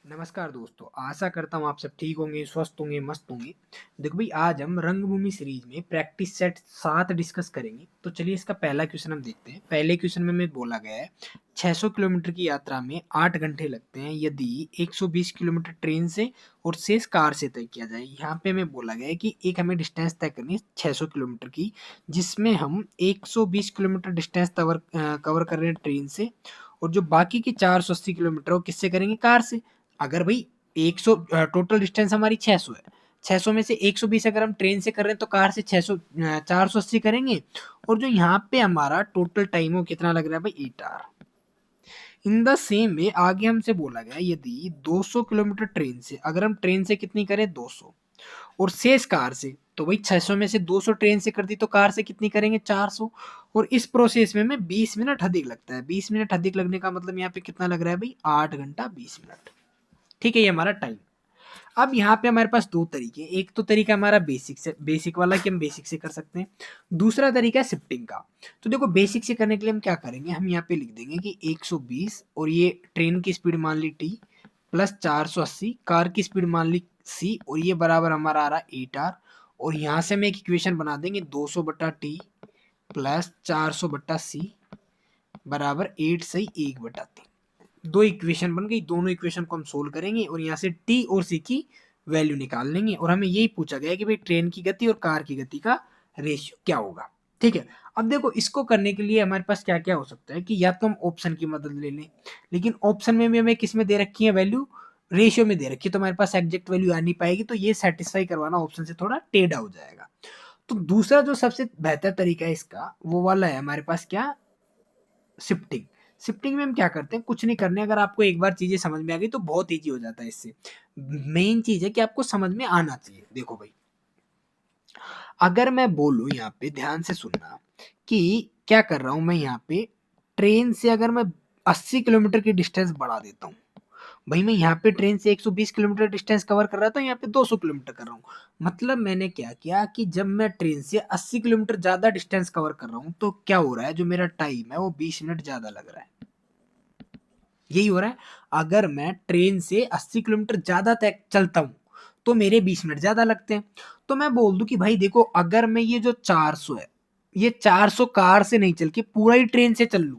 नमस्कार दोस्तों, आशा करता हूँ आप सब ठीक होंगे, स्वस्थ होंगे, मस्त होंगे। देखो भाई, आज हम रंगभूमि सीरीज में प्रैक्टिस सेट 7 डिस्कस करेंगे। तो चलिए इसका पहला क्वेश्चन हम देखते हैं। पहले क्वेश्चन में हमें बोला गया है 600 किलोमीटर की यात्रा में 8 घंटे लगते हैं यदि 120 किलोमीटर ट्रेन से और शेष कार से तय किया जाए। यहाँ पे हमें बोला गया है कि एक हमें डिस्टेंस तय करनी है 600 किलोमीटर की, जिसमें हम 120 किलोमीटर डिस्टेंस कवर कर रहे हैं ट्रेन से, और जो बाकी के 480 किलोमीटर वो किससे करेंगे? कार से। अगर भाई 100 टोटल डिस्टेंस हमारी 600 है, 600 में से 120 अगर हम ट्रेन से कर रहे हैं तो कार से 600 480 करेंगे, और जो यहाँ पे हमारा टोटल टाइम हो कितना लग रहा है भाई? 8 hour. In the same way आगे हमसे बोला गया यदि 200 किलोमीटर ट्रेन से, अगर हम ट्रेन से कितनी करें? 200, और शेष कार से, तो भाई 600 में से 200 ट्रेन से कर दी तो कार से कितनी करेंगे? 400। और इस प्रोसेस में हमें 20 मिनट अधिक लगता है। 20 मिनट अधिक लगने का मतलब यहाँ पे कितना लग रहा है भाई? 8 घंटा 20 मिनट। ठीक है, ये हमारा टाइम। अब यहाँ पे हमारे पास दो तरीके, एक तो तरीका हमारा बेसिक से, बेसिक वाला कि हम बेसिक से कर सकते हैं। दूसरा तरीका है शिफ्टिंग का। तो देखो, बेसिक से करने के लिए हम क्या करेंगे, हम यहाँ पे लिख देंगे कि 120, और ये ट्रेन की स्पीड मान ली टी, प्लस 480 कार की स्पीड मान ली सी, और ये बराबर हमारा आ रहा है 8 आर। और यहाँ से हम एक इक्वेशन बना देंगे 200 बट्टा टी प्लस 400 बट्टा सी बराबर 8 सही 1/3। दो इक्वेशन बन गई, दोनों इक्वेशन को हम सोल्व करेंगे और यहाँ से टी और सी की वैल्यू निकाल लेंगे। और हमें यही पूछा गया है कि भाई ट्रेन की गति और कार की गति का रेशियो क्या होगा। ठीक है, अब देखो इसको करने के लिए हमारे पास क्या क्या हो सकता है कि या तो हम ऑप्शन की मदद ले लें, लेकिन ऑप्शन में भी हमें किस में दे रखी है वैल्यू? रेशियो में दे रखी है, तो हमारे पास एग्जैक्ट वैल्यू आ नहीं पाएगी, तो ये सेटिस्फाई करवाना ऑप्शन से थोड़ा टेढ़ा हो जाएगा। तो दूसरा जो सबसे बेहतर तरीका है इसका, वो वाला है हमारे पास क्या? शिफ्टिंग। शिफ्टिंग में हम क्या करते हैं? कुछ नहीं करने, अगर आपको एक बार चीजें समझ में आ गई तो बहुत ईजी हो जाता है इससे। मेन चीज है कि आपको समझ में आना चाहिए। देखो भाई, अगर मैं बोलूं, यहाँ पे ध्यान से सुनना कि क्या कर रहा हूं मैं यहाँ पे, ट्रेन से अगर मैं 80 किलोमीटर की डिस्टेंस बढ़ा देता हूँ, भाई मैं यहाँ पे ट्रेन से 120 किलोमीटर डिस्टेंस कवर कर रहा था, यहाँ पे 200 किलोमीटर कर रहा हूँ। मतलब मैंने क्या किया कि जब मैं ट्रेन से 80 किलोमीटर ज्यादा डिस्टेंस कवर कर रहा हूँ तो क्या हो रहा है, जो मेरा टाइम है वो 20 मिनट ज्यादा लग रहा है। यही हो रहा है। अगर मैं ट्रेन से 80 किलोमीटर ज्यादा तक चलता हूं तो मेरे 20 मिनट ज्यादा लगते हैं। तो मैं बोल दूं कि भाई देखो, अगर मैं ये जो 400 है, ये 400 कार से नहीं चल के पूरा ही ट्रेन से चल लूं,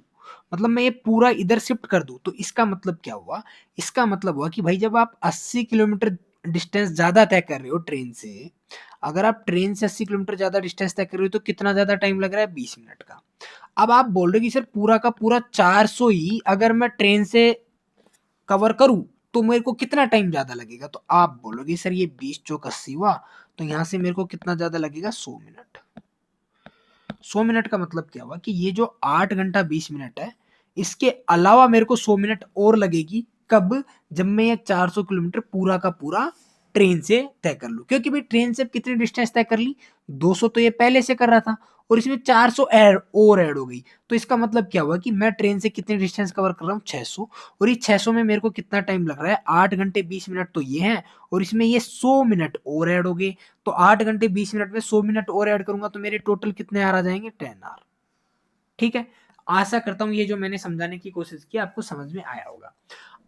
मतलब मैं ये पूरा इधर शिफ्ट कर दूं, तो इसका मतलब क्या हुआ? इसका मतलब हुआ कि भाई जब आप 80 किलोमीटर डिस्टेंस ज्यादा तय कर रहे हो ट्रेन से, अगर आप ट्रेन से 80 किलोमीटर ज्यादा डिस्टेंस तय कर रहे हो तो कितना ज्यादा टाइम लग रहा है? 20 मिनट का। अब आप बोल रहे हो कि सर पूरा का पूरा 400 ही अगर मैं ट्रेन से कवर करूं तो मेरे को कितना टाइम ज्यादा लगेगा? तो आप बोलोगे सर ये 20 चौक 80 हुआ, तो यहां से मेरे को कितना ज्यादा लगेगा? 100 मिनट। 100 मिनट का मतलब क्या हुआ कि ये जो 8 घंटा 20 मिनट है, इसके अलावा मेरे को 100 मिनट और लगेगी। कब? जब मैं ये 400 किलोमीटर पूरा का पूरा ट्रेन से तय कर लूं, क्योंकि भाई ट्रेन से कितनी डिस्टेंस तय कर ली? 200 तो ये पहले से कर रहा था, और इसमें 400 और ऐड हो गई। तो इसका मतलब क्या हुआ कि मैं ट्रेन से कितनी डिस्टेंस कवर कर रहा हूँ? 600। और ये 600 में मेरे को कितना टाइम लग रहा है? 8 घंटे 20 मिनट तो ये है, और इसमें ये 100 मिनट और ऐड हो गए। तो 8 घंटे 20 मिनट में 100 मिनट और ऐड करूंगा तो मेरे टोटल कितने आ जाएंगे? 10 आवर। ठीक है, आशा करता हूं ये जो मैंने समझाने की कोशिश की आपको समझ में आया होगा।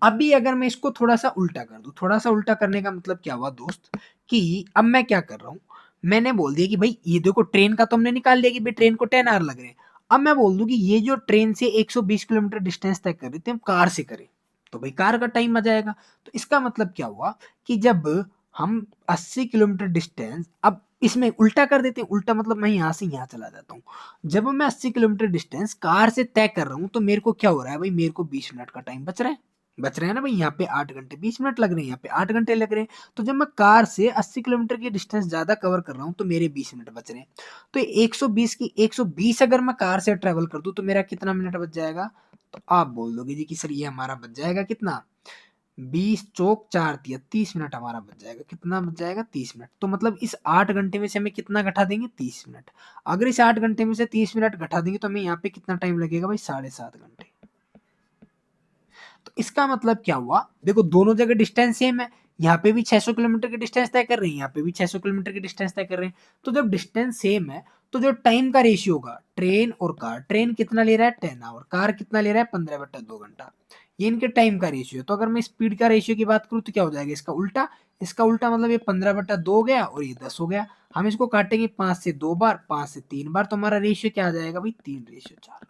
अभी अगर मैं इसको थोड़ा सा उल्टा कर दूं, थोड़ा सा उल्टा करने का मतलब क्या हुआ दोस्त, कि अब मैं क्या कर रहा हूं, मैंने बोल दिया कि भाई ये देखो ट्रेन का तो हमने निकाल दिया कि भाई ट्रेन को 10 आवर लग रहे हैं। अब मैं बोल दूं कि ये जो ट्रेन से 120 किलोमीटर डिस्टेंस तय कर रहे थे हम कार से करें, तो भाई कार का टाइम आ जाएगा। तो इसका मतलब क्या हुआ कि जब हम 80 किलोमीटर डिस्टेंस, अब इसमें उल्टा कर देते हैं, उल्टा मतलब मैं यहाँ से यहाँ चला जाता हूँ। जब मैं 80 किलोमीटर डिस्टेंस कार से तय कर रहा हूँ तो मेरे को क्या हो रहा है भाई? मेरे को 20 मिनट का टाइम बच रहा है। बच रहे हैं ना भाई, यहाँ पे 8 घंटे 20 मिनट लग रहे हैं, यहाँ पे 8 घंटे लग रहे हैं। तो जब मैं कार से 80 किलोमीटर की डिस्टेंस ज्यादा कवर कर रहा हूँ तो मेरे 20 मिनट बच रहे हैं। तो 120 की 120 अगर मैं कार से ट्रेवल कर दूं तो मेरा कितना मिनट बच जाएगा? तो आप बोल दोगे जी कि सर ये हमारा बच जाएगा कितना? 20 चौक 4 दिया 30 मिनट हमारा बच जाएगा। कितना बच जाएगा? 30 मिनट। तो मतलब इस 8 घंटे में से हमें कितना घटा देंगे? 30 मिनट। अगर इस 8 घंटे में से 30 मिनट घटा देंगे तो हमें यहाँ पे कितना टाइम लगेगा भाई? 7.5 घंटे। तो इसका मतलब क्या हुआ? देखो दोनों जगह डिस्टेंस सेम है, यहाँ पे भी 600 किलोमीटर की डिस्टेंस तय कर रहे हैं, यहाँ पे भी 600 किलोमीटर की डिस्टेंस तय कर रहे हैं। तो जब डिस्टेंस सेम है तो जो टाइम का रेशियो होगा ट्रेन और कार, ट्रेन कितना ले रहा है? 10 आवर, कार कितना ले रहा है? 15/2 घंटा। ये इनके टाइम का रेशियो। तो अगर मैं स्पीड का रेशियो की बात करूँ तो क्या हो जाएगा इसका उल्टा। इसका उल्टा मतलब ये 15/2 हो गया और ये 10 हो गया। हम इसको काटेंगे 5 से 2 बार, 5 से 3 बार, तो हमारा रेशियो क्या आ जाएगा भाई 3/4।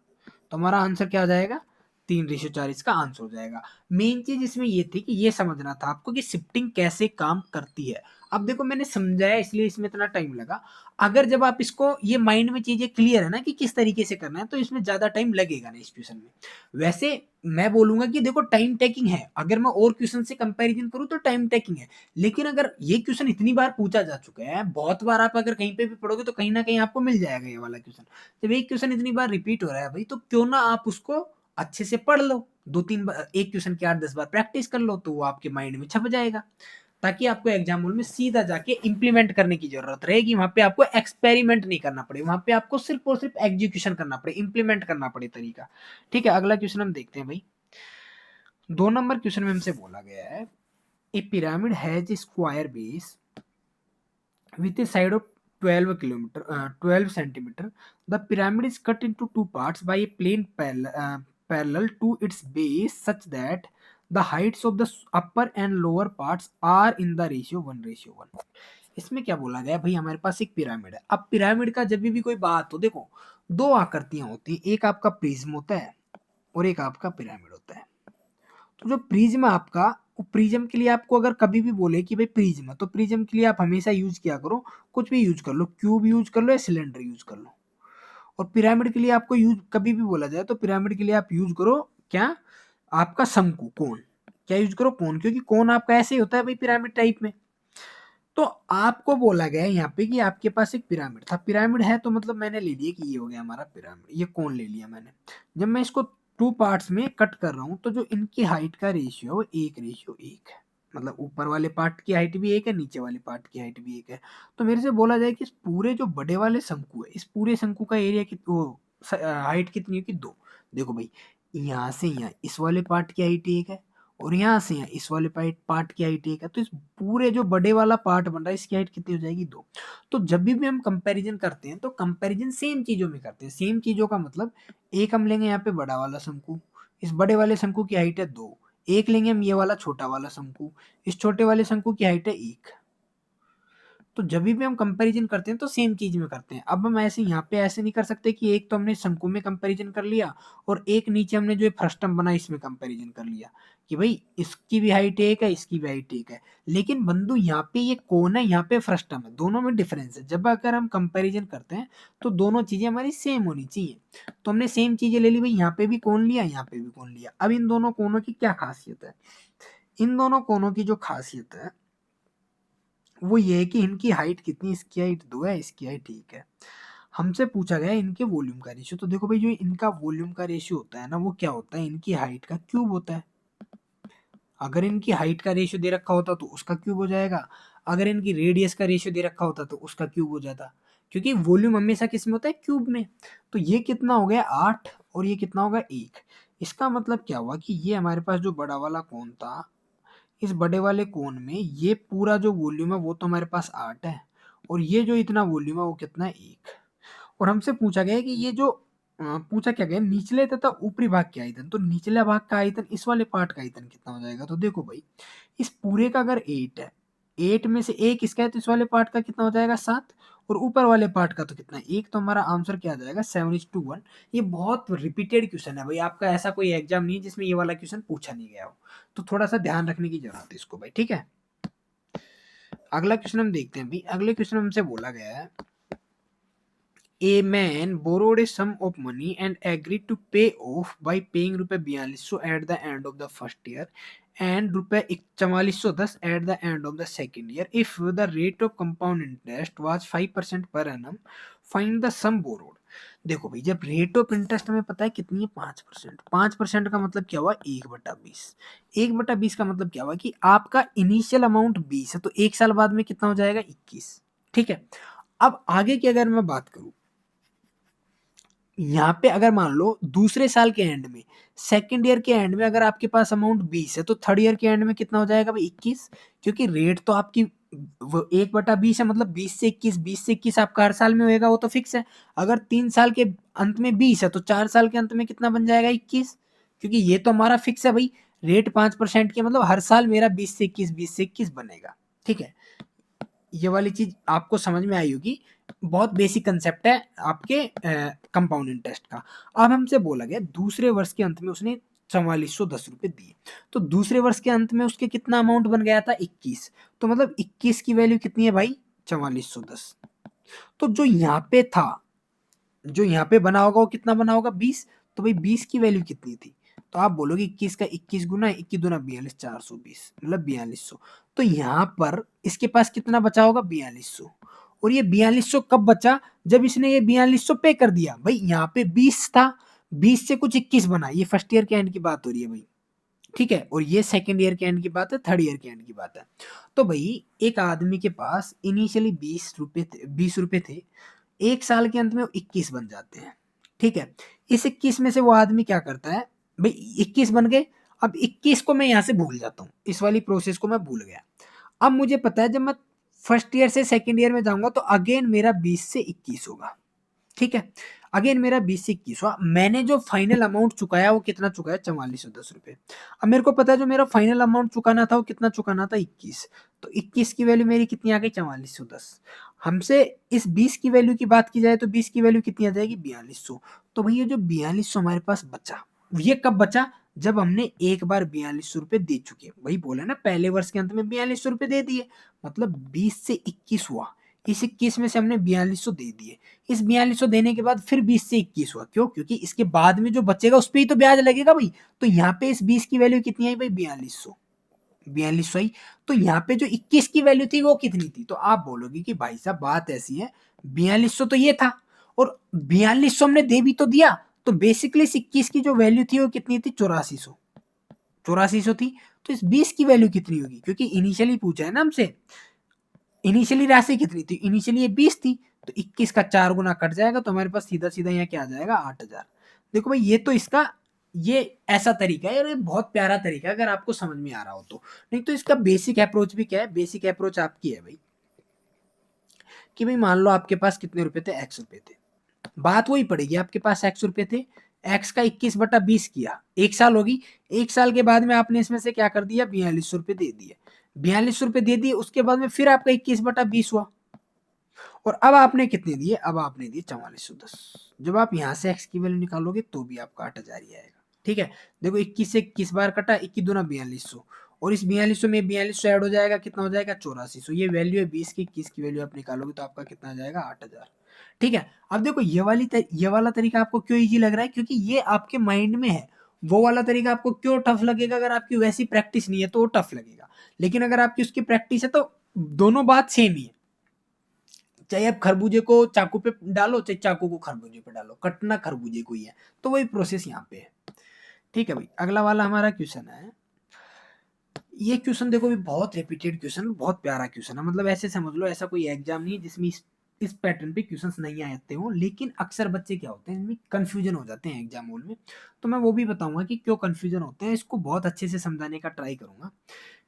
तो हमारा आंसर क्या आ जाएगा 3/4 इसका आंसर हो जाएगा। मेन चीज इसमें ये थी कि ये समझना था आपको कि शिफ्टिंग कैसे काम करती है। अब देखो मैंने समझाया इसलिए इसमें इतना टाइम लगा। अगर जब आप इसको ये माइंड में चीजें क्लियर है ना कि किस तरीके से करना है तो इसमें ज्यादा टाइम लगेगा ना इस क्वेश्चन में। वैसे मैं बोलूंगा कि देखो टाइम टेकिंग है, अगर मैं और क्वेश्चन से कंपैरिजन करूं तो टाइम टेकिंग है। लेकिन अगर ये क्वेश्चन इतनी बार पूछा जा चुका है, बहुत बार आप अगर कहीं पे भी पढ़ोगे तो कहीं ना कहीं आपको मिल जाएगा ये वाला क्वेश्चन। जब एक क्वेश्चन इतनी बार रिपीट हो रहा है भाई तो क्यों ना आप उसको अच्छे से पढ़ लो, 2-3 बार एक क्वेश्चन की 8-10 बार प्रैक्टिस कर लो तो वो आपके माइंड में छप जाएगा। ताकि आपको एग्जाम हॉल में सीधा जाके इंप्लीमेंट करने की जरूरत रहेगी, वहां पे आपको एक्सपेरिमेंट नहीं करना पड़े, वहां पे आपको सिर्फ और सिर्फ एग्जीक्यूशन करना पड़े, इंप्लीमेंट करना पड़े तरीका। ठीक है, अगला क्वेश्चन हम देखते हैं भाई। 2 नंबर क्वेश्चन में हमसे बोला गया है a pyramid has square base with a side of 12 centimeter. The pyramid is cut into two parts by a plane parallel to its base such that the heights of the upper and lower parts are in the ratio 1:1। इसमें क्या बोला गया भाई, हमारे पास एक pyramid है। अब pyramid का जब भी कोई बात हो, देखो दो आकृतियां होती हैं, एक आपका प्रिज्म होता है और एक आपका पिरामिड होता है। तो जो प्रिज्म आपका, प्रिज्म के लिए आपको अगर कभी भी बोले कि भाई प्रिज्म, तो प्रिज्म के लिए आप हमेशा यूज किया करो, कुछ भी यूज कर लो, क्यूब यूज कर लो या सिलेंडर यूज कर लो। और पिरामिड के लिए आपको यूज कभी भी बोला जाए तो पिरामिड के लिए आप यूज करो क्या, आपका शंकु, कोन। क्या यूज करो, कोन, क्योंकि कोन आपका ऐसे ही होता है भाई पिरामिड टाइप में। तो आपको बोला गया है यहाँ पे कि आपके पास एक पिरामिड था, पिरामिड है तो मतलब मैंने ले लिया कि ये हो गया हमारा पिरामिड, ये कोन ले लिया मैंने। जब मैं इसको 2 पार्ट्स में कट कर रहा हूँ तो जो इनकी हाइट का रेशियो 1:1 है। मतलब ऊपर वाले पार्ट की हाइट भी 1 है, नीचे वाले पार्ट की हाइट भी 1 है। तो मेरे से बोला जाए कि इस पूरे जो बड़े वाले शंकु है, इस पूरे शंकु का एरिया की वो हाइट कितनी है कि 2। देखो भाई, यहाँ से यहाँ इस वाले पार्ट की हाइट 1 है और यहाँ से यहाँ इस वाले पार्ट की हाइट 1 है। तो इस पूरे जो बड़े वाला पार्ट बन रहा है इसकी हाइट कितनी हो जाएगी 2। तो जब भी हम कंपैरिजन करते हैं तो कंपैरिजन सेम चीजों में करते हैं। सेम चीजों का मतलब एक हम लेंगे यहाँ पे बड़ा वाला शंकु, इस बड़े वाले शंकु की हाइट है 2। एक लेंगे हम ये वाला छोटा वाला शंकु, इस छोटे वाले शंकु की हाइट है 1। तो जब भी हम कंपैरिजन करते हैं तो सेम चीज में करते हैं। अब हम ऐसे यहाँ पे ऐसे नहीं कर सकते कि एक तो हमने शंकु में कंपैरिजन कर लिया और एक नीचे हमने जो फ्रस्टम बना इसमें कंपैरिजन कर लिया कि भाई इसकी भी हाइट 1 है, इसकी भी हाइट 1 है। लेकिन बंधु यहाँ पे ये कोन है, यहाँ पे फ्रस्टम है, दोनों में डिफरेंस है। जब अगर हम कंपैरिजन करते हैं तो दोनों चीजें हमारी सेम होनी चाहिए। तो हमने सेम चीजें ले ली भाई, यहाँ पे भी कोन लिया, यहाँ पे भी कोन लिया। अब इन दोनों कोनों की क्या खासियत है, इन दोनों कोनों की जो खासियत है वो ये है कि इनकी हाइट कितनी, इसकी हाइट 2 है, इसकी हाइट 1 है। हमसे पूछा गया इनके वॉल्यूम का रेशियो। तो देखो भाई, जो इनका वॉल्यूम का रेशियो होता है ना वो क्या होता है, इनकी हाइट का क्यूब होता है। अगर इनकी हाइट का रेशियो दे रखा होता तो उसका क्यूब हो जाएगा, अगर इनकी रेडियस का रेशियो दे रखा होता तो उसका क्यूब हो जाता, क्योंकि वॉल्यूम हमेशा किस में होता है, क्यूब में। तो ये कितना हो गया 8 और ये कितना होगा 1। इसका मतलब क्या हुआ कि ये हमारे पास जो बड़ा वाला कोन था, इस बड़े वाले कोन में ये पूरा जो वॉल्यूम है वो तो हमारे पास 8 है और ये जो इतना वॉल्यूम है वो कितना है 1। और हमसे पूछा गया है कि ये जो पूछा क्या गया, निचले तथा ऊपरी भाग के आयतन। तो निचले भाग का आयतन इस वाले पार्ट का आयतन कितना हो जाएगा। तो देखो भाई, इस पूरे का अगर 8 है, 8 में से 1 इसका है तो इस वाले पार्ट का कितना हो जाएगा 7 और ऊपर वाले पार्ट का तो कितना है 1। तो हमारा आंसर क्या आ जाएगा 7:1। ये बहुत रिपीटेड क्वेश्चन है भाई, आपका ऐसा कोई एग्जाम नहीं है जिसमें ये वाला क्वेश्चन पूछा नहीं गया हो। तो थोड़ा सा ध्यान रखने की जरूरत है इसको भाई, ठीक है। अगला क्वेश्चन हम देखते हैं भाई। अगले क्वेश्चन हमसे बोला गया है A man borrowed a sum of money and agreed to pay off by paying ₹4200 at the end of the first year and ₹4410 at the end of the second year. If the rate of compound interest was 5% per annum, find the sum borrowed। देखो भाई, जब rate of interest हमें पता है कितनी है 5%, 5% का मतलब क्या हुआ 1/20। 1/20 का मतलब क्या हुआ कि आपका इनिशियल अमाउंट 20 है तो 1 साल बाद में कितना हो जाएगा 21। ठीक है, अब आगे की अगर मैं बात करूं, यहाँ पे अगर मान लो दूसरे साल के एंड में, सेकेंड ईयर के एंड में अगर आपके पास अमाउंट 20 है तो थर्ड ईयर के एंड में कितना हो जाएगा भाई 21। क्योंकि रेट तो आपकी 1/20 है, मतलब 20 से 21, 20 से 21 आपका हर साल में होएगा, वो तो फिक्स है। अगर 3 साल के अंत में 20 है तो 4 साल के अंत में कितना बन जाएगा 21। क्योंकि ये तो हमारा फिक्स है भाई, रेट 5% की, मतलब हर साल मेरा 20 से 21 बनेगा। ठीक है, ये वाली चीज आपको समझ में आई होगी। बहुत बेसिक कंसेप्ट है आपके कंपाउंड इंटरेस्ट का। अब हमसे बोला गया दूसरे वर्ष के अंत में उसने 4410 रुपये दिए, तो दूसरे वर्ष के अंत में उसके कितना अमाउंट बन गया था 21, तो मतलब 21 की वैल्यू कितनी है भाई 4410। तो जो यहाँ पे था, जो यहाँ पे बना होगा वो कितना बना होगा 20, तो भाई 20 की वैल्यू कितनी थी, तो आप बोलोगे 21 का 21 गुना 21 दुना 42, 420 मतलब 4200। तो यहाँ पर इसके पास कितना बचा होगा 4200, और ये 4200 कब बचा, जब इसने ये 4200 पे कर दिया। भाई यहाँ पे 20 था, 20 से कुछ 21 बना, ये फर्स्ट ईयर के एंड की बात हो रही है भाई। ठीक है, और ये सेकंड ईयर के एंड की बात है, थर्ड ईयर के एंड की बात है। तो भाई एक आदमी के पास इनिशियली 20 रुपए थे, एक साल के अंत में 21 बन जाते हैं। ठीक है, इस 21 में से वो आदमी क्या करता है, भाई 21 बन गए, अब 21 को मैं यहाँ से भूल जाता हूँ, इस वाली प्रोसेस को मैं भूल गया। अब मुझे पता है जब मैं फर्स्ट ईयर से सेकंड ईयर में जाऊंगा तो अगेन मेरा 20 से 21 होगा। ठीक है, अगेन मेरा 20 से 21 हुआ। मैंने जो फाइनल अमाउंट चुकाया वो कितना चुकाया 4410 रुपये। अब मेरे को पता है जो मेरा फाइनल अमाउंट चुकाना था वो कितना चुकाना था 21, तो 21 की वैल्यू मेरी कितनी आ गई 4410। हमसे इस 20 की वैल्यू की बात की जाए तो 20 की वैल्यू कितनी आ जाएगी 4200। तो भैया जो 4200 हमारे पास बचा, ये कब बचा, जब हमने एक बार 4200 रुपये दे चुके। वही बोला ना, पहले वर्ष के अंत में 4200 रुपये दे दिए, मतलब 20 से 21 हुआ, इस 21 में से हमने 4200 दे दिए। इस 4200 देने के बाद फिर 20 से 21 हुआ, क्यों, क्योंकि इसके बाद में जो बचेगा उस पर ही तो ब्याज लगेगा भाई। तो यहाँ पे इस 20 की वैल्यू कितनी आई भाई 4200 आई। तो यहाँ पे जो 21 की वैल्यू थी वो कितनी थी, तो आप बोलोगे कि भाई साहब बात ऐसी है, 4200 तो ये था, और 4200 हमने दे भी तो दिया, तो बेसिकली इस 21 की जो वैल्यू थी वो कितनी थी 8400 थी। तो इस 20 की वैल्यू कितनी होगी, क्योंकि इनिशियली पूछा है ना हमसे, इनिशियली राशि कितनी थी, इनिशियली ये 20 थी, तो 21 का 4 गुना कट जाएगा, तो हमारे पास सीधा सीधा यहाँ क्या आ जाएगा 8000। देखो भाई ये तो इसका ये ऐसा तरीका है, और ये बहुत प्यारा तरीका है अगर आपको समझ में आ रहा हो तो। नहीं तो इसका बेसिक अप्रोच भी क्या है, बेसिक अप्रोच आपकी है भाई कि भाई मान लो आपके पास कितने रुपए थे, एक्स रुपए थे, बात वही पड़ेगी, आपके पास एक्स रुपए थे, एक्स का 21/20 किया, एक साल होगी, एक साल के बाद में आपने इसमें से क्या कर दिया 4200 रुपये दे दिए, 4200 रुपये दे दिए, उसके बाद में फिर आपका 21/20 हुआ, और अब आपने कितने दिए, अब आपने दिए 4410। जब आप यहाँ से एक्स की वैल्यू निकालोगे तो भी आपका 8000 ही आएगा। ठीक है, देखो 21 से 21 बार कटा, 21 दूना 4200, और इस 4200 में 4200 ऐड हो जाएगा, कितना हो जाएगा 8400। ये वैल्यू है 20 की, 21 की वैल्यू आप निकालोगे तो आपका कितना आ जाएगा 8000। ठीक है, अब देखो ये वाला तरीका आपको क्यों इजी लग रहा है, क्योंकि ये आपके माइंड में है। वो वाला तरीका आपको क्यों टफ लगेगा, अगर आपकी वैसी प्रैक्टिस नहीं है तो वो टफ लगेगा, लेकिन अगर आपकी उसकी प्रैक्टिस है तो दोनों बात सेम ही है। चाहे आप खरबूजे को चाकू पे डालो, चाहे चाकू को खरबूजे पे डालो, कटना खरबूजे को ही है, तो वही प्रोसेस यहाँ पे है। ठीक है भाई, अगला वाला हमारा क्वेश्चन है। ये क्वेश्चन देखो भी बहुत रिपीटेड क्वेश्चन, बहुत प्यारा क्वेश्चन है, मतलब ऐसे समझ लो ऐसा कोई एग्जाम नहीं है जिसमें इस पैटर्न पे क्वेश्चंस नहीं आते हो, लेकिन अक्सर बच्चे क्या होते हैं इनमें कंफ्यूजन हो जाते हैं एग्जाम हॉल में। तो मैं वो भी बताऊंगा कि क्यों कंफ्यूजन होते हैं, इसको बहुत अच्छे से समझाने का ट्राई करूंगा।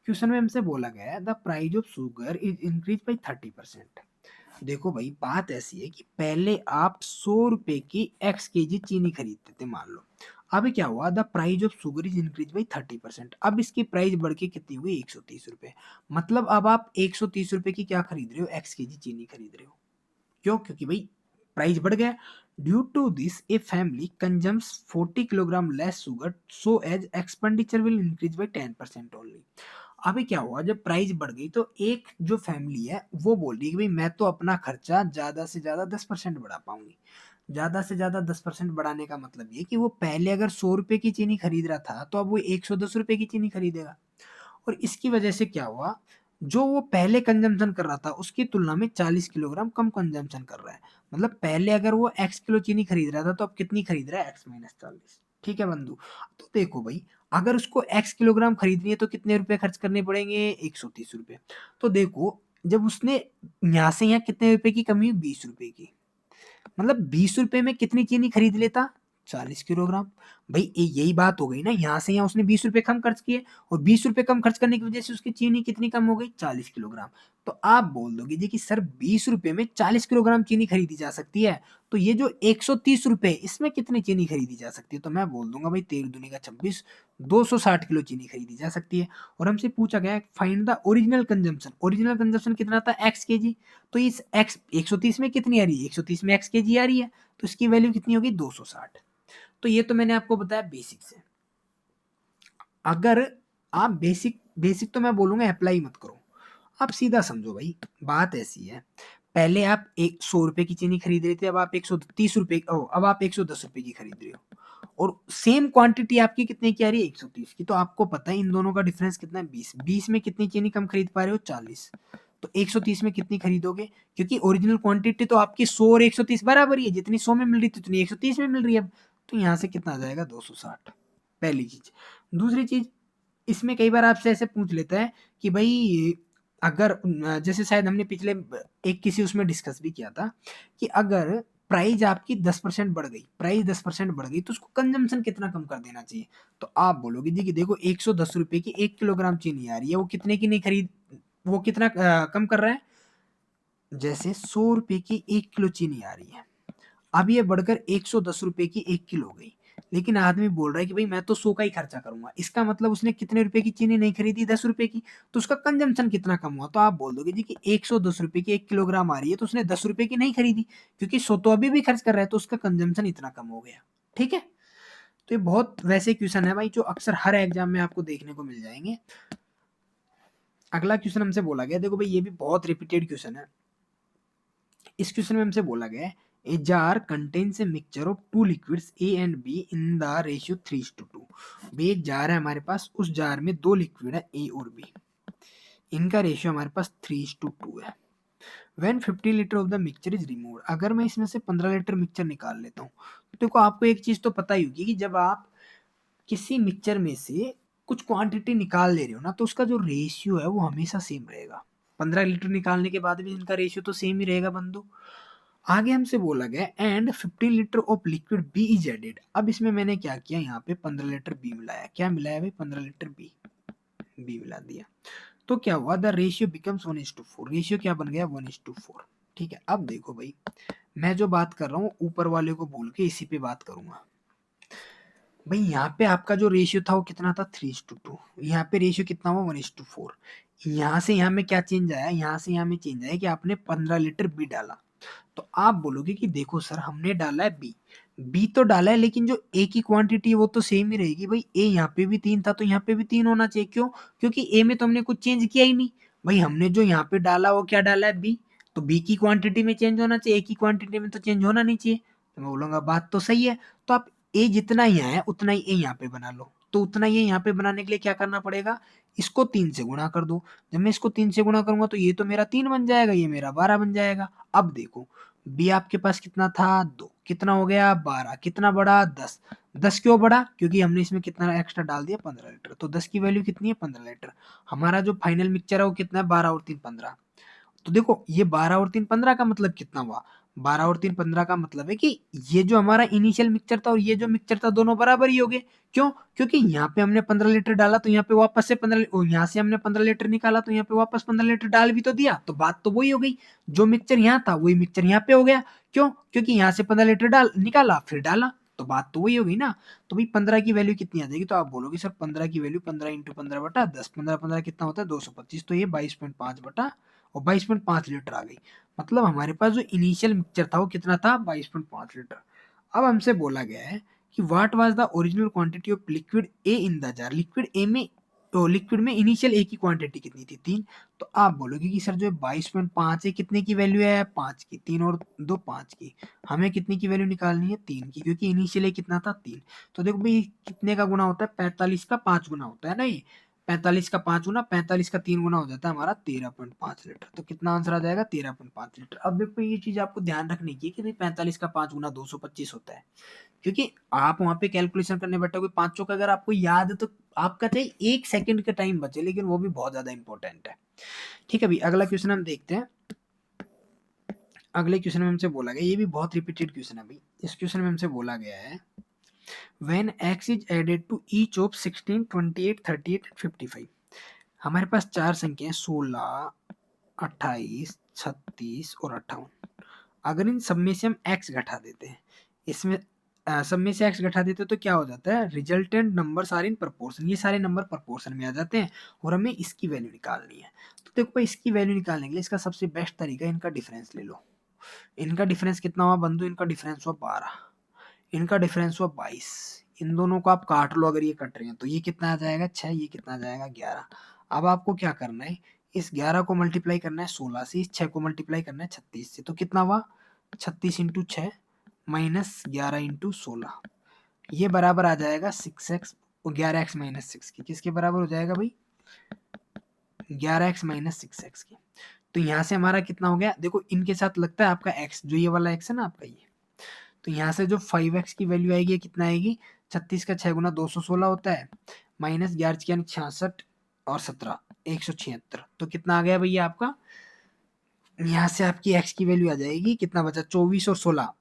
क्वेश्चन में हमसे बोला गया है the price of sugar is increase by 30%। देखो भाई बात ऐसी है कि पहले आप 100 रुपए की x केजी चीनी खरीदते थे मान लो, अभी क्या हुआ the price of sugar is increase by 30%, अब इसकी प्राइस बढ़ के कितनी हुई 130 रुपए। मतलब अब आप 130 रुपए की क्या खरीद रहे हो, x केजी चीनी खरीद रहे हो। क्यों, क्योंकि भाई प्राइस बढ़ गया। Due to this a family consumes 40 kilogram less sugar, so as expenditure will increase by 10% only. अभी क्या हुआ, जब प्राइस बढ़ गई तो एक जो फैमिली है वो बोल रही है कि भाई मैं तो अपना खर्चा ज्यादा से ज्यादा 10% बढ़ा पाऊंगी। ज्यादा से ज्यादा 10% बढ़ाने का मतलब ये कि वो पहले अगर 100 रुपए की चीनी खरीद रहा था तो अब वो 110 रुपए की चीनी खरीदेगा। और इसकी वजह से क्या हुआ, जो वो पहले कंजम्पशन कर रहा था उसकी तुलना में 40 किलोग्राम कम कंजम्पशन कर रहा है। मतलब पहले अगर वो एक्स किलो चीनी खरीद रहा था तो अब कितनी खरीद रहा है x-40। ठीक है बंधु, तो देखो भाई अगर उसको x किलोग्राम खरीदनी है तो कितने रुपए खर्च करने पड़ेंगे 130 रुपए। तो देखो जब उसने यहाँ से यहाँ कितने रुपए की कमी हुई 20 रुपए की, मतलब 20 रुपए में कितनी चीनी खरीद लेता 40 किलोग्राम। भाई यही बात हो गई ना, यहाँ से यहाँ उसने 20 रुपए कम खर्च किए और 20 रुपए कम खर्च करने की वजह से उसकी चीनी कितनी कम हो गई, 40 किलोग्राम। तो आप बोल दोगे जी कि सर 20 रुपए में 40 किलोग्राम चीनी खरीदी जा सकती है, तो ये जो 130 रुपए इसमें कितनी चीनी खरीदी जा सकती है? तो मैं बोल दूंगा भाई 13 दूनी का 26, 260 किलो चीनी खरीदी जा सकती है। और हमसे पूछा गया find the original consumption. Original consumption कितना था, एक्स के जी। तो इस एक्स 130 में कितनी आ रही है, 130 में एक्स के जी आ रही है, तो इसकी वैल्यू कितनी होगी, 260। तो ये तो मैंने आपको बताया बेसिक से। अगर आप बेसिक तो मैं बोलूंगा अप्लाई मत करो, आप सीधा समझो भाई। बात ऐसी है, पहले आप 100 रुपए की चीनी खरीद रहे थे, अब आप 130 रुपए, अब आप 110 रुपए की खरीद रहे हो, और सेम क्वांटिटी आपकी कितने की आ रही है, 130 की। तो आपको पता है इन दोनों का डिफरेंस कितना है, 20। 20 में कितनी चीनी कम खरीद पा रहे हो, 40। तो 130 में कितनी खरीदोगे, क्योंकि ओरिजिनल क्वांटिटी तो आपकी 100 और 130 बराबर ही है, जितनी 100 में मिल रही थी उतनी 130 में मिल रही है अब। तो यहाँ से कितना आ जाएगा, 260। पहली चीज। दूसरी चीज, इसमें कई बार आपसे ऐसे पूछ लेता है कि भाई अगर जैसे शायद हमने पिछले एक किसी उसमें डिस्कस भी किया था कि अगर प्राइस आपकी 10% बढ़ गई, प्राइस 10% बढ़ गई, तो उसको कंजम्पशन कितना कम कर देना चाहिए। तो आप बोलोगे जी कि देखो 110 रुपए की 1 किलोग्राम चीनी आ रही है, वो कितने की नहीं खरीद, वो कितना कम कर रहा है, जैसे 100 रुपए की 1 किलो चीनी आ रही है, अब ये बढ़कर 110 रुपए की 1 किलो हो गई। लेकिन आदमी बोल रहा है कि भाई मैं तो 100 का ही खर्चा करूंगा, इसका मतलब उसने कितने रुपए की चीनी नहीं खरीदी, 10 रुपए की, तो उसका कंजम्पशन कितना कम हुआ। तो आप बोल दोगे जी कि 110 रुपए की 1 किलोग्राम आ रही है, तो उसने 10 रुपए की नहीं खरीदी, क्योंकि 100 तो अभी भी खर्च कर रहा है, तो उसका कंजम्पशन इतना कम हो गया। ठीक है, तो ये बहुत वैसे क्वेश्चन है भाई जो अक्सर हर एग्जाम में आपको देखने को मिल जाएंगे। अगला क्वेश्चन हमसे बोला गया, देखो भाई ये भी बहुत रिपीटेड क्वेश्चन है। इस क्वेश्चन में हमसे बोला गया है a jar contains a mixture of two liquids A and be in the ratio 3:2। भाई एक जार है हमारे पास, उस जार में दो लिक्विड है ए और बी, इनका रेशियो हमारे पास 3:2 है। When 50 litre of the mixture is removed, अगर मैं इसमें से 15 लीटर मिक्सचर निकाल लेता हूँ, तो देखो आपको एक चीज तो पता ही होगी कि जब आप किसी मिक्सचर में से कुछ क्वांटिटी निकाल ले रहे हो ना, तो उसका जो रेशियो है वो हमेशा सेम रहेगा। 15 लीटर निकालने के बाद भी इनका रेशियो तो सेम ही रहेगा बंधु। आगे हमसे बोला गया and 15 litre of liquid B is added. अब इसमें मैंने क्या किया, यहाँ पे 15 लीटर बी मिलाया। क्या मिलाया भाई, 15 लीटर बी, बी मिला दिया। तो क्या हुआ, द रेशियो बिकम्स 1:4। रेशियो क्या बन गया, 1:4। ठीक है, अब देखो भाई मैं जो बात कर रहा हूँ ऊपर वाले को भूल के इसी पे बात करूंगा। भाई यहाँ पे आपका जो रेशियो था वो कितना था, 3:2। यहाँ पे रेशियो कितना हुआ, 1:4। यहाँ से यहाँ में क्या चेंज आया, यहाँ से यहाँ में चेंज आया कि आपने 15 लीटर बी डाला। तो आप बोलोगे कि देखो सर हमने डाला है बी, बी तो डाला है, लेकिन जो ए की क्वांटिटी है वो तो सेम ही रहेगी। भाई ए यहाँ पे भी 3 था तो यहाँ पे भी 3 होना चाहिए, क्यों, क्योंकि ए में तो हमने कुछ चेंज किया ही नहीं। भाई हमने जो यहाँ पे डाला वो क्या डाला है, बी, तो बी की क्वांटिटी में चेंज होना चाहिए, ए की क्वांटिटी में तो चेंज होना नहीं चाहिए। तो मैं बोलूंगा बात तो सही है। तो आप ए जितना यहाँ है उतना ही ए यहाँ पे बना लो। तो उतना ही यहाँ पे बनाने के लिए क्या करना पड़ेगा, इसको 3 से गुणा कर दो। जब मैं इसको 3 से गुणा करूंगा तो ये तो मेरा 3 बन जाएगा, ये मेरा 12 बन जाएगा। अब देखो बी आपके पास कितना था, 2, कितना हो गया 12, कितना बढ़ा 10। 10 क्यों बढ़ा, क्योंकि हमने इसमें कितना एक्स्ट्रा डाल दिया, 15 लीटर। तो 10 की वैल्यू कितनी है, 15 लीटर। हमारा जो फाइनल मिक्सचर है वो कितना है, 12 और 3 15। तो देखो ये 12 और 3 15 का मतलब कितना हुआ, 12 और 3 15 का मतलब है कि ये जो हमारा इनिशियल मिक्सचर था और ये जो मिक्सचर था दोनों बराबर ही हो गए। क्यों, क्योंकि यहाँ पे हमने 15 लीटर डाला तो यहाँ पे वापस से 15, यहाँ से हमने 15 लीटर निकाला तो यहाँ पे वापस 15 लीटर डाल भी तो दिया, तो बात तो वही हो गई। जो मिक्सचर यहाँ था वही मिक्सचर यहाँ पे हो गया। क्यों, क्योंकि यहाँ से 15 लीटर डाल निकाला फिर डाला, तो बात तो वही होगी ना। तो भाई 15 की वैल्यू कितनी आ जाएगी, तो आप बोलोगे सर 15 की वैल्यू 15 × 15 बटा 10, 15 15 कितना होता है 225, तो ये 22.5 बटा और 22.5 लीटर आ गई। मतलब हमारे पास जो इनिशियल मिक्सचर था वो कितना था, 22.5 लीटर। अब हमसे बोला गया है कि what was the original quantity of liquid A in the jar. Liquid A में, तो लिक्विड में इनिशियल ए की क्वांटिटी कितनी थी, 3। तो आप बोलोगे कि सर जो 22.5 है कितने की वैल्यू है, 5 की, 3 और 2 5 की। हमें कितनी की वैल्यू निकालनी है, 3 की, क्योंकि इनिशियल ए कितना था, 3। तो देखो भाई कितने का गुना होता है, 45 का 5 गुना होता है ना ये। 45 का 5 गुना, 45 का 3 गुना हो जाता है हमारा 13.5 लीटर। तो कितना आंसर आ जाएगा, 13.5 लीटर। अब देखो ये चीज आपको ध्यान रखनी चाहिए कि भाई 45 का 5 गुना 225 होता है, क्योंकि आप वहां पे कैलकुलेशन करने बैठोगे 5 चौका अगर आपको याद है तो आपका चाहिए 1 सेकंड का टाइम बचे, लेकिन वो भी बहुत ज्यादा इंपॉर्टेंट है। ठीक है भाई, अगला क्वेश्चन हम देखते हैं। अगले क्वेश्चन में हमसे बोला गया, ये भी बहुत रिपीटेड क्वेश्चन है भाई। इस क्वेश्चन में हमसे बोला गया है when x is added to each of 16, 28, 38 and 55। हमारे पास चार संख्याएं 16, 28, 36 और 58। अगर इन सब में से हम x घटा देते हैं, इसमें सब में से x घटा देते हैं तो क्या हो जाता है, resultant numbers are in proportion, ये सारे नंबर प्रोपोर्शन में आ जाते हैं और हमें इसकी वैल्यू निकालनी है। तो देखो भाई, इसकी वैल्यू निकालने के लिए इसका सबसे बेस्ट तरीका है इनका डिफरेंस ले लो। इनका डिफरेंस कितना हुआ बंधु, इनका डिफरेंस हुआ 12, इनका डिफरेंस हुआ 22। इन दोनों को आप काट लो, अगर ये कट रहे हैं तो ये कितना आ जाएगा 6, ये कितना आ जाएगा 11। अब आपको क्या करना है, इस 11 को मल्टीप्लाई करना है 16 से, इस 6 को मल्टीप्लाई करना है 36 से। तो कितना हुआ 36 इंटू 6 माइनस 11 इंटू 16, ये बराबर आ जाएगा 6x और 11x माइनस 6 की। किसके बराबर हो जाएगा भाई, 11x माइनस 6x की। तो यहाँ से हमारा कितना हो गया, देखो इनके साथ लगता है आपका x, जो ये वाला x है ना आपका ये, तो यहाँ से जो 5x की वैल्यू आएगी कितना आएगी, 36 का 6 गुना 216 होता है, माइनस 11 यानी 66 और 17 176। तो कितना आ गया भैया आपका, यहाँ से आपकी x की वैल्यू आ जाएगी, कितना बचा 24 और 16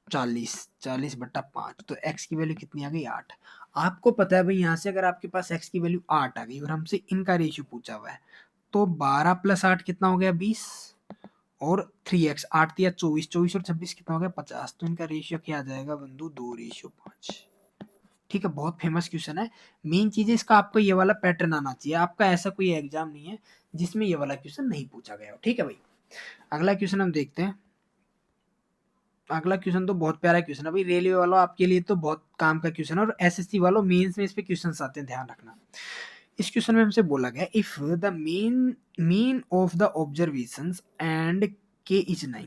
40, 40/5। तो x की वैल्यू कितनी आ गई 8। आपको पता है भाई, यहाँ से अगर आपके पास x की वैल्यू 8 आ गई और हमसे इनका रेशियो पूछा हुआ है, तो 12 + 8 कितना हो गया 20 और 3x 8 दिया 24, 24 और 26 कितना हो गया 50। तो इनका रेशियो क्या आ जाएगा बंधु, 2:5। ठीक है, बहुत फेमस क्वेश्चन है। मेन चीज है इसका आपको ये वाला पैटर्न आना चाहिए, आपका ऐसा कोई एग्जाम नहीं है जिसमें ये वाला क्वेश्चन नहीं पूछा गया हो। ठीक है भाई, अगला क्वेश्चन हम देखते हैं। अगला क्वेश्चन तो बहुत प्यारा क्वेश्चन है भाई, रेलवे वालों आपके लिए तो बहुत काम का क्वेश्चन है, और एसएससी वालों मेंस में इस पे क्वेश्चन आते हैं, ध्यान रखना। इस क्वेश्चन में हमसे बोला गया, if the mean of the observations and के इज 9।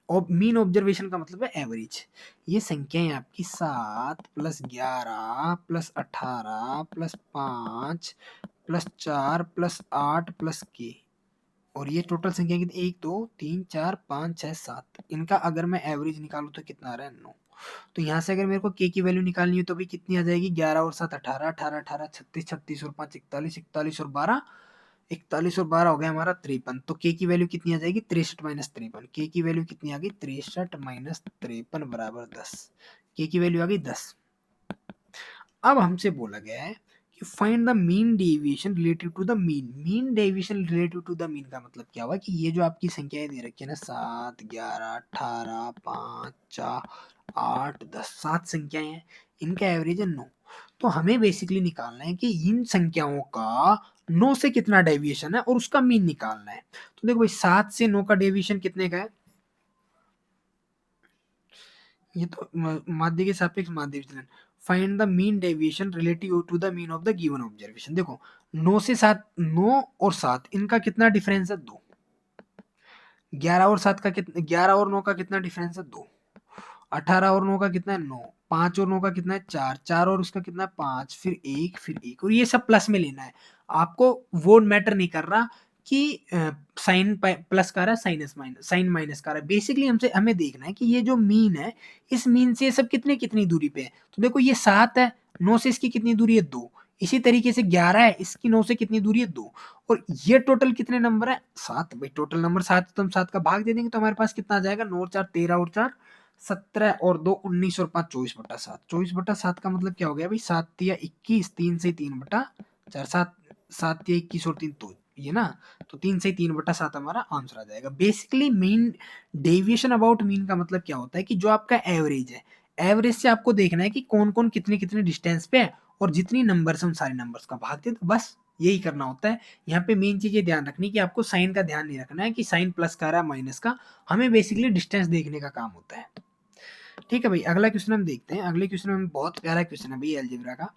और मीन ऑब्जर्वेशन का मतलब है एवरेज। ये संख्याएं आपकी 7 + 11 + 18 + 5 + 4 + 8 + के, और ये टोटल संख्या कितनी 1 2 3 4 5 6 7। इनका अगर मैं एवरेज निकालूं तो कितना आ रहा है 9। तो यहाँ से अगर मेरे को के की वैल्यू निकालनी है तो भी कितनी आ जाएगी, 11 और 7 18, 18 18 36, 36 और 5 41, 41 और 12 41 और 12 हो गया हमारा 53। तो के की वैल्यू कितनी आ जाएगी 63 माइनस 53। के की वैल्यू कितनी आ गई 63 माइनस 53 बराबर 10। के की वैल्यू आ गई 10। अब हमसे बोला गया है कि find the mean deviation relative to the mean. Mean deviation relative to the mean का मतलब क्या हुआ कि ये जो आपकी संख्याएं दे रखी है ना 7 11 18 5 4 8 10, 7 संख्याएं हैं, इनका एवरेज है 9। तो हमें बेसिकली निकालना है कि इन संख्याओं का 9 से कितना डेविएशन है और उसका मीन निकालना है। तो देखो भाई 7 से 9 का डेविएशन कितने का है, ये तो माध्य के सापेक्ष माध्य विचलन। Find the mean deviation relative to the mean of the given observation. देखो 9 से 7, 9 और 7 इनका कितना डिफरेंस है 2। 11 और 7 का कितना, 11 और 9 का कितना डिफरेंस है 2। 18 और 9 का कितना है 9। 5 और 9 का कितना है 4, 4 और उसका कितना है 5, फिर 1 फिर 1, और ये सब प्लस में लेना है आपको। वो मैटर नहीं कर रहा कि साइन प्लस का रहा है साइनस माइनस, साइन माइनस का रहा है। बेसिकली हमसे हमें देखना है कि ये जो मीन है, इस मीन से ये सब कितने कितनी दूरी पे है। तो देखो ये 7 है, 9 से इसकी कितनी दूरी है 2। इसी तरीके से 11 है, इसकी 9 से कितनी दूरी है 2। और ये टोटल कितने नंबर है 7। भाई टोटल नंबर 7, तो हम 7 का भाग दे देंगे तो हमारे पास कितना आ जाएगा 9 और 4 13 और 4 17 और 2 19 और 5 24/7। 24/7 का मतलब क्या हो गया भाई, 7 तिया 21, 3 से 3/4, 7 7 तिया 21 और 3 तो ये ना, तो 3 से 3/7 हमारा आंसर आ जाएगा। Basically mean deviation about mean का मतलब क्या होता है कि जो आपका एवरेज है, एवरेज से आपको देखना है कि कौन कौन कितने कितने डिस्टेंस पे है, और जितनी नंबर्स उन सारे नंबर्स का भाग दे, तो बस यही करना होता है। यहाँ पे मेन चीज ये ध्यान रखनी कि आपको साइन का ध्यान नहीं रखना है कि साइन प्लस का रहा माइनस का, हमें बेसिकली डिस्टेंस देखने का काम होता है। ठीक है भाई, अगला क्वेश्चन हम देखते हैं। अगले क्वेश्चन में बहुत प्यारा क्वेश्चन है भाई अलजेब्रा का।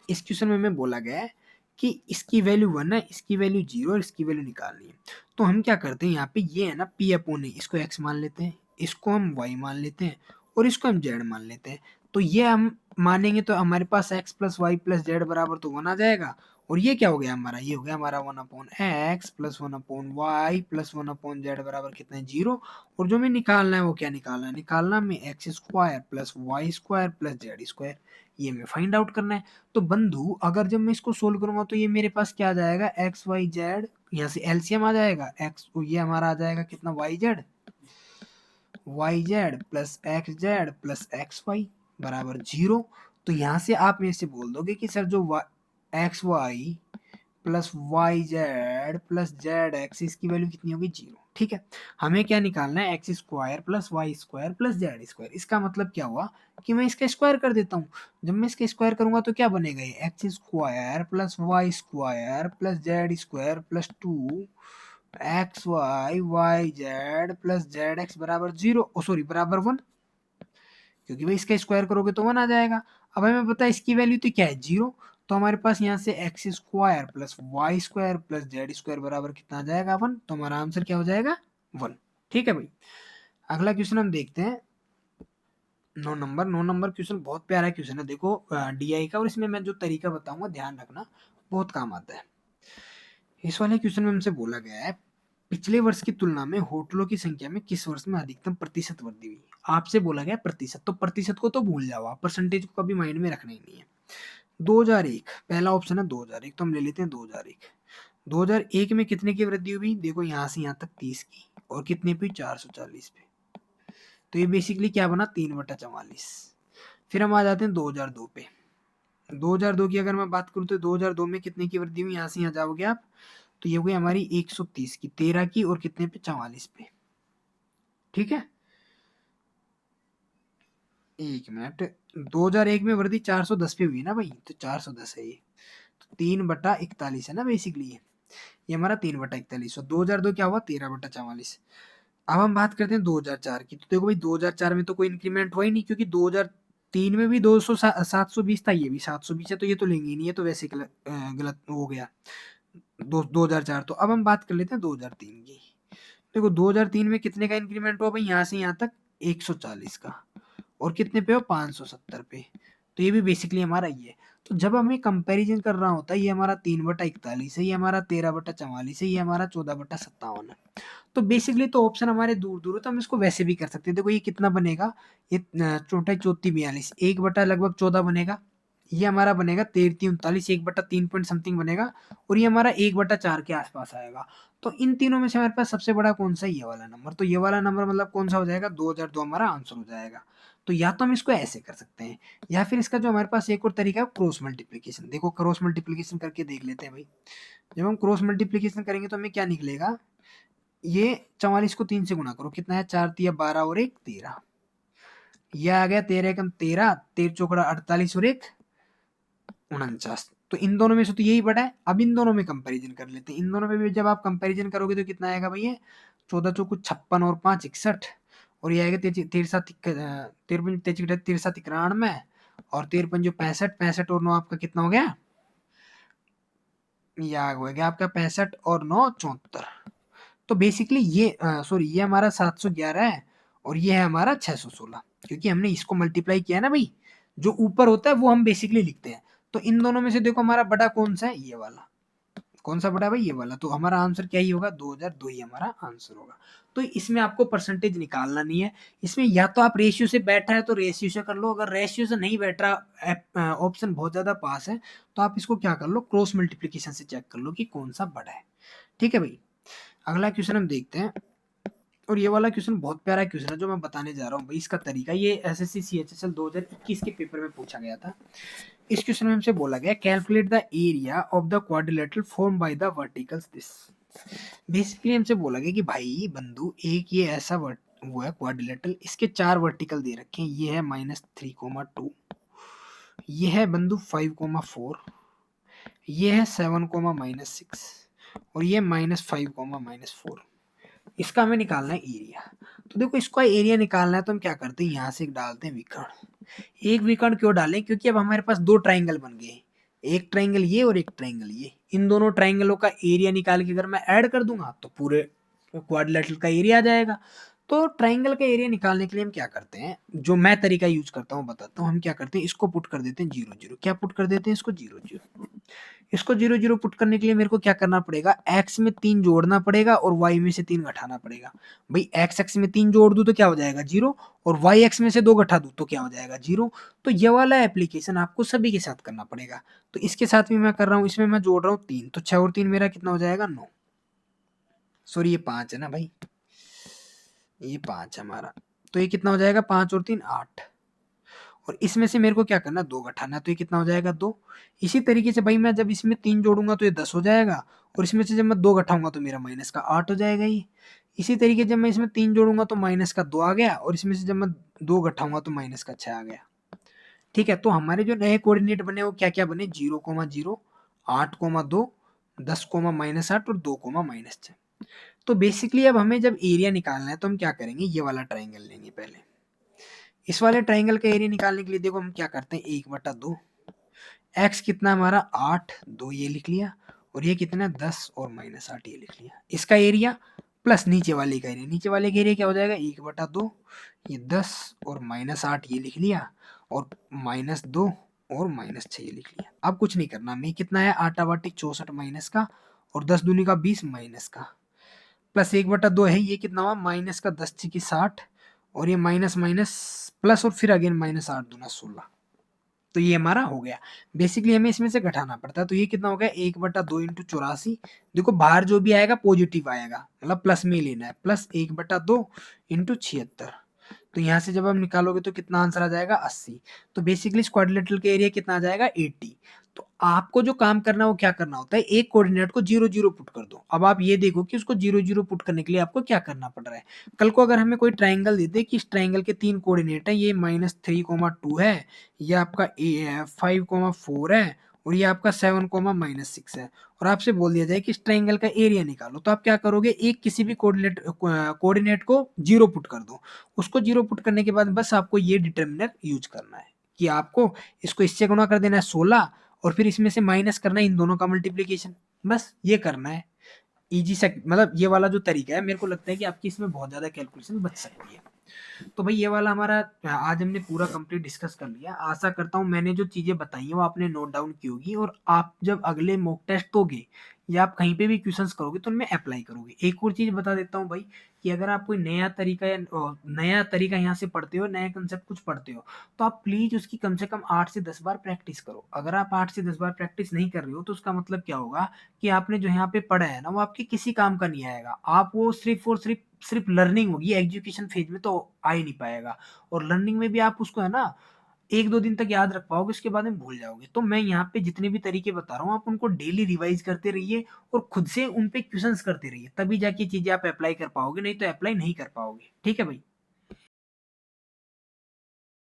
इस क्वेश्चन में हमें बोला गया है कि इसकी वैल्यू 1 है, इसकी वैल्यू 0 और इसकी वैल्यू निकालनी है। तो हम क्या करते हैं, यहाँ पे ये है ना P/A, इसको x मान लेते हैं, इसको हम y मान लेते हैं और इसको हम z मान लेते हैं। तो ये हम मानेंगे तो हमारे पास x + y + z बराबर तो 1 आ जाएगा। और ये क्या हो गया हमारा, ये हो गया हमारा 1/x + 1/y + 1/z बराबर कितना है 0। और जो हमें निकालना है वो क्या निकालना है, निकालना हमें x² + y² + z², ये हमें फाइंड आउट करना है। तो बंधु अगर जब मैं इसको सोल्व करूंगा तो ये मेरे पास क्या आ जाएगा एक्स वाई जेड, यहाँ से एलसीएम आ जाएगा एक्स, ये हमारा आ जाएगा कितना y z plus x z plus x y. बराबर 0। तो यहाँ से आप मेरे से बोल दोगे कि सर जो x y plus y z plus z x इसकी वैल्यू कितनी होगी 0। ठीक है, हमें क्या निकालना है, x square plus y square plus z square. इसका मतलब क्या हुआ कि मैं इसका स्क्वायर कर देता हूँ। जब मैं इसका स्क्वायर करूंगा तो क्या बनेगा, ये x square plus y square plus z square plus 2 x y y z plus z x बराबर 0, सॉरी बराबर 1, क्योंकि भाई इसका स्क्वायर करोगे तो 1 आ जाएगा। अब हमें पता है इसकी वैल्यू तो क्या है 0, तो हमारे पास यहाँ से x square plus y square plus z square बराबर कितना आ जाएगा 1, तो हमारा आंसर क्या हो जाएगा 1। ठीक है भाई, अगला क्वेश्चन हम देखते हैं 9 नंबर क्वेश्चन बहुत प्यारा क्वेश्चन है, देखो डीआई का, और इसमें मैं जो तरीका बताऊंगा ध्यान रखना, बहुत काम आता है। इस वाले क्वेश्चन में हमसे बोला गया है पिछले वर्ष की तुलना में होटलों की संख्या में किस वर्ष में अधिकतम प्रतिशत वृद्धि हुई। आपसे बोला गया प्रतिशत, तो प्रतिशत को तो भूल जाओ आप, परसेंटेज को कभी माइंड में रखना ही नहीं है। 2001 पहला ऑप्शन है 2001, तो हम ले लेते हैं 2001। 2001 में कितने की वृद्धि हुई, देखो यहाँ से यहाँ तक 30 की, और कितने पे 440 पे, तो ये बेसिकली क्या बना 3/44। फिर हम आ जाते हैं 2002 पे। 2002 की अगर मैं बात करूँ तो 2002 में कितने की वृद्धि हुई, यहाँ से यहाँ जाओगे आप तो ये हो गई हमारी 130 की, 13 की, और कितने पे 44 पे। ठीक है, एक मिनट, 2001 में वृद्धि 410 पे हुई ना भाई, तो 410 है ये, तो 3/41 है ना बेसिकली ये हमारा 3/41। 2002 क्या हुआ 13/44। अब हम बात करते हैं 2004 की, तो देखो भाई 2004 में तो कोई इंक्रीमेंट हुआ ही नहीं, क्योंकि 2003 में भी 720 था, ये भी 720 है, तो ये तो लेंगे ही नहीं, है तो वैसे गलत हो गया 2004। तो अब हम बात कर लेते हैं 2003 की। देखो 2003 में कितने का इंक्रीमेंट हुआ भाई, यहाँ से यहाँ तक 140 का, और कितने पे हो 570 पे, तो ये भी बेसिकली हमारा ये है। तो जब हमें कंपैरिजन कर रहा होता है, ये हमारा 3/41 है, ये हमारा 13/44 है, ये हमारा 14/57 है, तो बेसिकली तो ऑप्शन हमारे दूर दूर है, तो हम इसको वैसे भी कर सकते हैं। देखो ये कितना बनेगा, ये चौटा चौथी 42, 1 बटा लगभग 14 बनेगा, ये हमारा बनेगा 13 39, 1/3 पॉइंट समथिंग बनेगा, और ये हमारा 1/4 के आसपास आएगा। तो इन तीनों में से हमारे पास सबसे बड़ा कौन सा, ये वाला नंबर, तो ये वाला नंबर मतलब कौन सा हो जाएगा 2002 हमारा आंसर हो जाएगा। तो या तो हम इसको ऐसे कर सकते हैं, या फिर इसका जो हमारे पास एक और तरीका है क्रॉस मल्टीप्लीकेशन। देखो क्रॉस मल्टीप्लीकेशन करके देख लेते हैं भाई। जब हम क्रॉस मल्टीप्लीकेशन करेंगे तो हमें क्या निकलेगा, ये 44 को 3 से गुना करो, कितना है 4 तिया 12 और 1 13, ये आ गया 13 एकम 13, 13 चौकड़ा 48 और 1 49। तो इन दोनों में से तो यही बड़ा है। अब इन दोनों में कंपैरिजन कर लेते हैं, इन दोनों में भी जब आप कंपैरिजन करोगे तो कितना आएगा भैया 14 चौको 56 और 5 61, और ये आएगा 93 और 13 65, 65 और 9 आपका कितना हो गया, ये आ गया आपका 65 और 9 74। तो बेसिकली ये सॉरी ये हमारा 711 है, और ये है हमारा 616, क्योंकि हमने इसको मल्टीप्लाई किया है ना भाई, जो ऊपर होता है वो हम बेसिकली लिखते हैं। तो इन दोनों में से देखो हमारा बड़ा कौन सा है, ये वाला। कौन सा बड़ा है भाई, ये वाला। तो हमारा आंसर क्या ही होगा 2002 ही हमारा आंसर होगा। तो इसमें आपको परसेंटेज निकालना नहीं है, इसमें या तो आप रेशियो से बैठा है तो रेशियो से कर लो, अगर रेशियो से नहीं बैठ रहा, ऑप्शन बहुत ज्यादा पास है, तो आप इसको क्या कर लो क्रॉस मल्टीप्लीकेशन से चेक कर लो कि कौन सा बड़ा है। ठीक है भाई, अगला क्वेश्चन हम देखते हैं, और ये वाला क्वेश्चन बहुत प्यारा क्वेश्चन है जो मैं बताने जा रहा हूँ भाई। इसका तरीका ये एसएससी सीएचएसएल 2021 के पेपर में पूछा गया था। इस क्वेश्चन में हमसे बोला गया calculate the area of the quadrilateral form by the verticals this. Basically हमसे बोला गया कि भाई बंधु एक ये ऐसा वो है क्वाड्रिलेटरल, इसके 4 वर्टिकल दे रखे हैं, ये है -3,2, ये है बंधु 5,4, ये है 7,-6, और ये -5,-4। इसका हमें निकालना है एरिया। तो देखो इसका एरिया निकालना है तो हम क्या करते हैं, यहाँ से एक डालते हैं विकर्ण। एक विकर्ण क्यों डालें, क्योंकि अब हमारे पास 2 ट्राइंगल बन गए, एक ट्राइंगल ये और एक ट्राइंगल ये। इन दोनों ट्राइंगलों का एरिया निकाल के अगर मैं ऐड कर दूंगा तो पूरे क्वाड्रिलेटरल का एरिया आ जाएगा। तो ट्राइंगल का एरिया निकालने के लिए हम क्या करते हैं, जो मैं तरीका यूज करता हूँ बताता हूँ। हम क्या करते हैं, इसको पुट कर देते हैं 0 0, क्या पुट कर देते हैं इसको 0 0। इसको 0 0 पुट करने के लिए मेरे को क्या करना पड़ेगा, x में 3 जोड़ना पड़ेगा और y में से 3 घटाना पड़ेगा। भाई x x में 3 जोड़ दूं तो क्या हो जाएगा 0, और y x में से 2 घटा दूं तो क्या हो जाएगा 0। तो ये वाला एप्लीकेशन आपको सभी के साथ करना पड़ेगा। तो इसके साथ भी मैं कर रहा हूँ, इसमें मैं जोड़ रहा हूँ 3, तो 6 और 3 मेरा कितना हो जाएगा 9, सॉरी ये 5 है ना भाई, ये 5 है हमारा, तो ये कितना हो जाएगा 5 और 3 8, और इसमें से मेरे को क्या करना, 2 घटाना, तो ये कितना हो जाएगा 2। इसी तरीके से भाई मैं जब इसमें 3 जोड़ूंगा तो ये 10 हो जाएगा, और इसमें से जब मैं 2 घटाऊंगा तो मेरा माइनस का 8 हो जाएगा ये। इसी तरीके जब मैं इसमें 3 जोड़ूंगा तो माइनस का 2 आ गया, और इसमें से जब मैं 2 घटाऊंगा तो माइनस का 6 आ गया। ठीक है, तो हमारे जो नए कोऑर्डिनेट बने वो क्या क्या बने, 0,0, 8,2, 10,-8 और 2,-6। तो बेसिकली अब हमें जब एरिया निकालना है तो हम क्या करेंगे, ये वाला ट्राइंगल लेंगे पहले। इस वाले ट्राइंगल का एरिया निकालने के लिए देखो हम क्या करते हैं, 1/2, एक्स कितना हमारा 8, 2 ये लिख लिया, और ये कितना 10 और -8 ये लिख लिया। इसका एरिया प्लस नीचे वाले का एरिया, नीचे वाले का एरिया क्या हो जाएगा 1/2, ये 10 और -8 ये लिख लिया, और -2 और -6 ये लिख लिया। अब कुछ नहीं करना, हमें कितना है 8 8 64 माइनस का, और 10 दूनी का 20 माइनस का, प्लस 1/2 है, ये कितना हुआ माइनस का 10 6 60, और ये माइनस माइनस प्लस, और फिर अगेन -8 दूना 16। तो ये हमारा हो गया। बेसिकली हमें इसमें से घटाना पड़ता है, तो ये कितना हो गया 1/2 इंटू 84। देखो बाहर जो भी आएगा पॉजिटिव आएगा, मतलब प्लस में ही लेना है, प्लस 1/2 इंटू 76। तो यहाँ से जब हम निकालोगे तो कितना आंसर आ जाएगा 80। तो बेसिकली इस क्वाड्रिलेटरल का एरिया कितना आ जाएगा 80। तो आपको जो काम करना है वो क्या करना होता है, एक कोऑर्डिनेट को 0 0 पुट कर दो। अब आप ये देखो कि उसको 0 0 पुट करने के लिए आपको क्या करना पड़ रहा है। कल को अगर हमें कोई ट्राइंगल दे दे कि इस ट्राइंगल के 3 कोऑर्डिनेट है, ये -3,2 है, ये आपका 5,4 है, और ये आपका 7,-6 है, और आपसे बोल दिया जाए कि इस ट्राइंगल का एरिया निकालो, तो आप क्या करोगे, एक किसी भी कोऑर्डिनेट को 0 पुट कर दो। उसको 0 पुट करने के बाद बस आपको ये डिटर्मिनर यूज करना है कि आपको इसको इससे गुणा कर देना है 16, और फिर इसमें से माइनस करना है इन दोनों का मल्टीप्लीकेशन, बस ये करना है। ईजी सा, मतलब ये वाला जो तरीका है मेरे को लगता है कि आपकी इसमें बहुत ज़्यादा कैलकुलेशन बच सकती है। तो भाई ये वाला हमारा आज हमने पूरा कंप्लीट डिस्कस कर लिया। आशा करता हूँ मैंने जो चीज़ें बताई हैं वो आपने नोट डाउन की होगी, और आप जब अगले मॉक टेस्ट दोगे या आप कहीं पे भी क्वेश्चंस करोगे तो उनमें अप्लाई करोगे। एक और चीज़ बता देता हूँ भाई, कि अगर आप कोई नया तरीका या नया तरीका यहाँ से पढ़ते हो, नया कंसेप्ट कुछ पढ़ते हो, तो आप प्लीज़ उसकी कम से कम 8 से 10 बार प्रैक्टिस करो। अगर आप 8 से 10 बार प्रैक्टिस नहीं कर रहे हो तो उसका मतलब क्या होगा कि आपने जो यहाँ पे पढ़ा है ना वो आपके किसी काम का नहीं आएगा। आप वो सिर्फ और सिर्फ लर्निंग होगी, एजुकेशन फेज में तो आ ही नहीं पाएगा। और लर्निंग में भी आप उसको है ना 1-2 दिन तक याद रख पाओगे, उसके बाद में भूल जाओगे। तो मैं यहाँ पे जितने भी तरीके बता रहा हूँ आप उनको डेली रिवाइज करते रहिए, और खुद से उन पे क्वेश्चंस करते रहिए, तभी जाके चीजें आप अप्लाई कर पाओगे, नहीं तो अप्लाई नहीं कर पाओगे। ठीक है भाई।